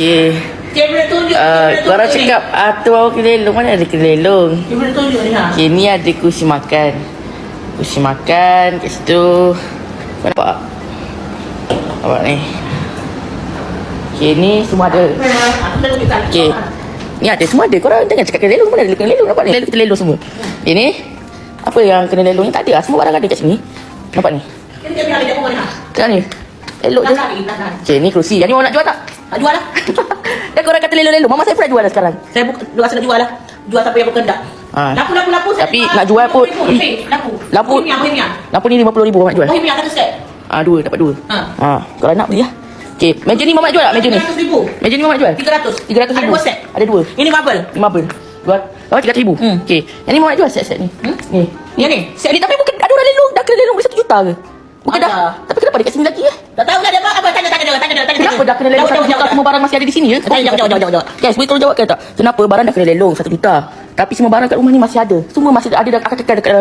Okey. Dia boleh tunjuk. Korang cakap tu bawa kelelong. Mana ada kelelong? Dia boleh tunjuk ni ha. Okey, ni ada kursi makan. Kursi makan kat situ. Kau nampak? Nampak ni. Okey, ni semua ada. Okey. Ni ada semua ada. Korang jangan cakap kelelong. Mana ada kelelong? Nampak ni? Kelelong semua. Okey, ni. Apa yang kena lelong ni? Tak ada lah. Semua barang ada kat sini. Nampak ni? Dia biar dia buat ni ha. Tengok ni. Elok je. Okey, ni kerusi. Yang ni orang nak jual tak? Nak jual lah. Dan korang kata lelong-lelong. Mama saya pun nak jual lah sekarang. Saya rasa nak jual lah. Jual siapa yang berkendak. Lapu. Tapi nak jual pun. Lampu. Lampu ni RM50,000 Mama nak jual. Bohemian kata set. Dua. Dapat dua. Kalau nak beli lah. Okey, meja ni Mama nak jual tak? Meja ni. RM100,000. Meja ni Mama nak jual? 300. RM300,000. Ada dua set. Ada dua. Ini marble. Ni marble. Jual. RM300,000. Okey. Yang ni Mama nak jual set-set ni. Ni. Yang ni. Set ni tapi bukan ada orang lelong. Dah kena lelong beli RM1 juta ke? Bukan Ada. dah. Tapi kenapa dia kat sini lagi Tak tahu lah dia apa. Tanya dia. Kenapa dah kena lelong RM1 juta? Semua barang masih ada di sini ya? Jawab. Guys, boleh tolong jawab ke tak? Kenapa barang dah kena lelong RM1 juta? Tapi semua barang kat rumah ni masih ada. Semua masih ada akan kekal dekat dalam ni.